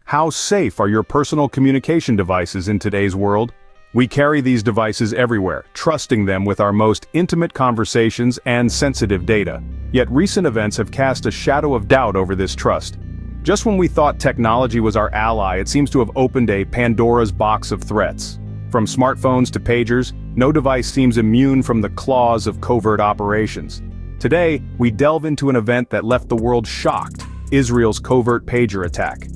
How safe are your personal communication devices in today's world? We carry these devices everywhere, trusting them with our most intimate conversations and sensitive data. Yet recent events have cast a shadow of doubt over this trust. Just when we thought technology was our ally, it seems to have opened a Pandora's box of threats. From smartphones to pagers, no device seems immune from the claws of covert operations. Today, we delve into an event that left the world shocked: Israel's covert pager attack.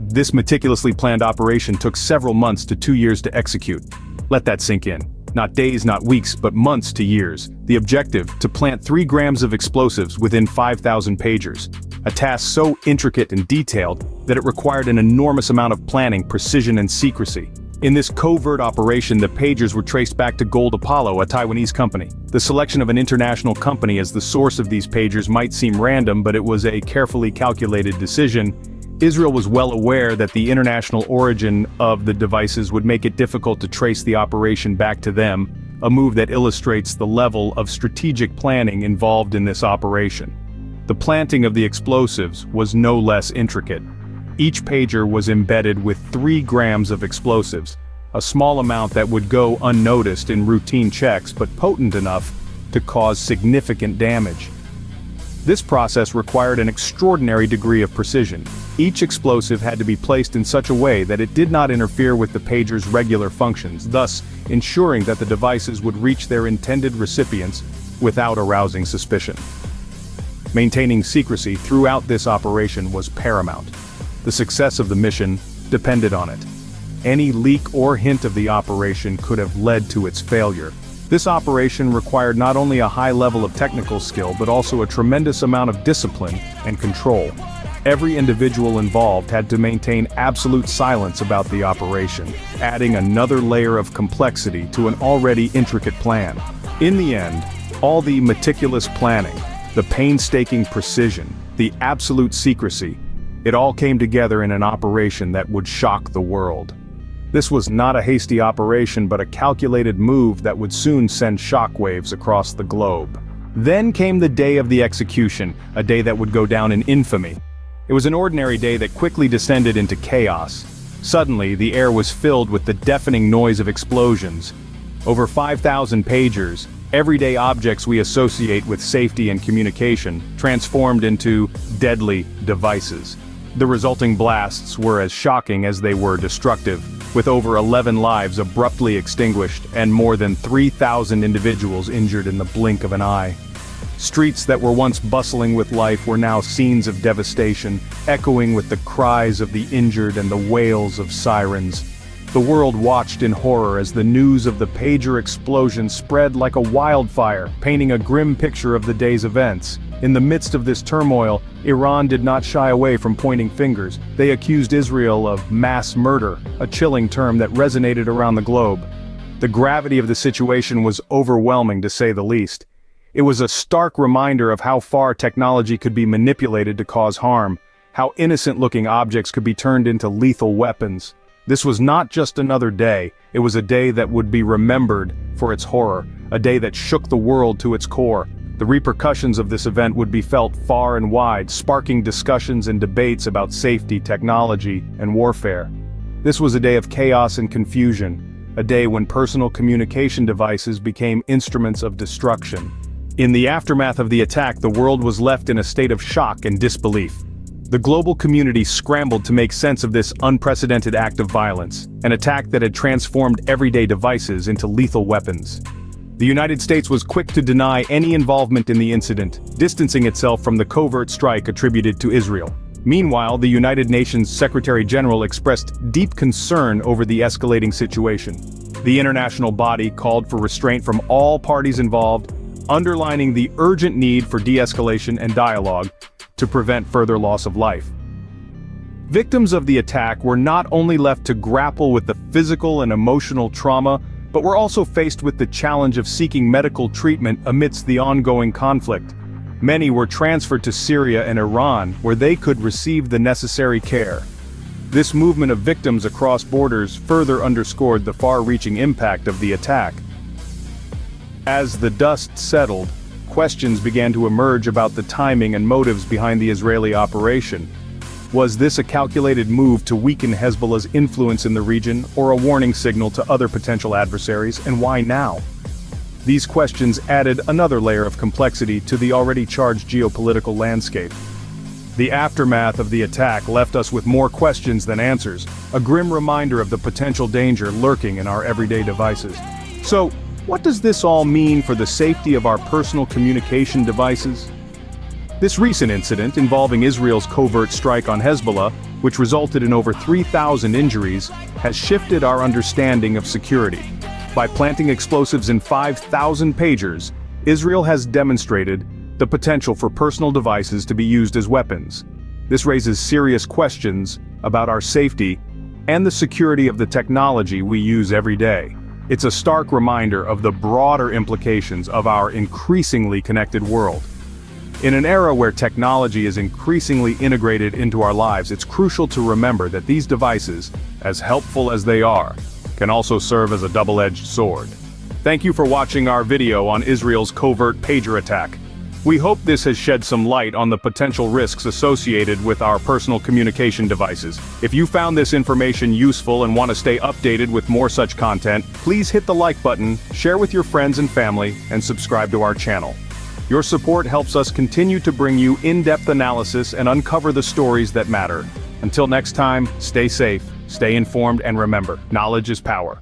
This meticulously planned operation took several months to 2 years to execute. Let that sink in. Not days, not weeks, but months to years. The objective: to plant 3 grams of explosives within 5,000 pagers. A task so intricate and detailed that it required an enormous amount of planning, precision, and secrecy. In this covert operation, the pagers were traced back to Gold Apollo, a Taiwanese company. The selection of an international company as the source of these pagers might seem random, but it was a carefully calculated decision. Israel was well aware that the international origin of the devices would make it difficult to trace the operation back to them, a move that illustrates the level of strategic planning involved in this operation. The planting of the explosives was no less intricate. Each pager was embedded with 3 grams of explosives, a small amount that would go unnoticed in routine checks but potent enough to cause significant damage. This process required an extraordinary degree of precision. Each explosive had to be placed in such a way that it did not interfere with the pager's regular functions, thus ensuring that the devices would reach their intended recipients without arousing suspicion. Maintaining secrecy throughout this operation was paramount. The success of the mission depended on it. Any leak or hint of the operation could have led to its failure. This operation required not only a high level of technical skill but also a tremendous amount of discipline and control. Every individual involved had to maintain absolute silence about the operation, adding another layer of complexity to an already intricate plan. In the end, all the meticulous planning, the painstaking precision, the absolute secrecy, it all came together in an operation that would shock the world. This was not a hasty operation but a calculated move that would soon send shockwaves across the globe. Then came the day of the execution, a day that would go down in infamy. It was an ordinary day that quickly descended into chaos. Suddenly, the air was filled with the deafening noise of explosions. Over 5,000 pagers, everyday objects we associate with safety and communication, transformed into deadly devices. The resulting blasts were as shocking as they were destructive, with over 11 lives abruptly extinguished and more than 3,000 individuals injured in the blink of an eye. Streets that were once bustling with life were now scenes of devastation, echoing with the cries of the injured and the wails of sirens. The world watched in horror as the news of the pager explosion spread like a wildfire, painting a grim picture of the day's events. In the midst of this turmoil, Iran did not shy away from pointing fingers. They accused Israel of mass murder, a chilling term that resonated around the globe. The gravity of the situation was overwhelming, to say the least. It was a stark reminder of how far technology could be manipulated to cause harm, how innocent-looking objects could be turned into lethal weapons. This was not just another day, it was a day that would be remembered for its horror, a day that shook the world to its core. The repercussions of this event would be felt far and wide, sparking discussions and debates about safety, technology, and warfare. This was a day of chaos and confusion, a day when personal communication devices became instruments of destruction. In the aftermath of the attack, the world was left in a state of shock and disbelief. The global community scrambled to make sense of this unprecedented act of violence, an attack that had transformed everyday devices into lethal weapons. The United States was quick to deny any involvement in the incident, distancing itself from the covert strike attributed to Israel. Meanwhile, the United Nations Secretary-General expressed deep concern over the escalating situation. The international body called for restraint from all parties involved, underlining the urgent need for de-escalation and dialogue to prevent further loss of life. Victims of the attack were not only left to grapple with the physical and emotional trauma, but were also faced with the challenge of seeking medical treatment amidst the ongoing conflict. Many were transferred to Syria and Iran, where they could receive the necessary care. This movement of victims across borders further underscored the far-reaching impact of the attack. As the dust settled, questions began to emerge about the timing and motives behind the Israeli operation. Was this a calculated move to weaken Hezbollah's influence in the region, or a warning signal to other potential adversaries, and why now? These questions added another layer of complexity to the already charged geopolitical landscape. The aftermath of the attack left us with more questions than answers, a grim reminder of the potential danger lurking in our everyday devices. So, what does this all mean for the safety of our personal communication devices? This recent incident involving Israel's covert strike on Hezbollah, which resulted in over 3,000 injuries, has shifted our understanding of security. By planting explosives in 5,000 pagers, Israel has demonstrated the potential for personal devices to be used as weapons. This raises serious questions about our safety and the security of the technology we use every day. It's a stark reminder of the broader implications of our increasingly connected world. In an era where technology is increasingly integrated into our lives, it's crucial to remember that these devices, as helpful as they are, can also serve as a double-edged sword. Thank you for watching our video on Israel's covert pager attack. We hope this has shed some light on the potential risks associated with our personal communication devices. If you found this information useful and want to stay updated with more such content, please hit the like button, share with your friends and family, and subscribe to our channel. Your support helps us continue to bring you in-depth analysis and uncover the stories that matter. Until next time, stay safe, stay informed, and remember, knowledge is power.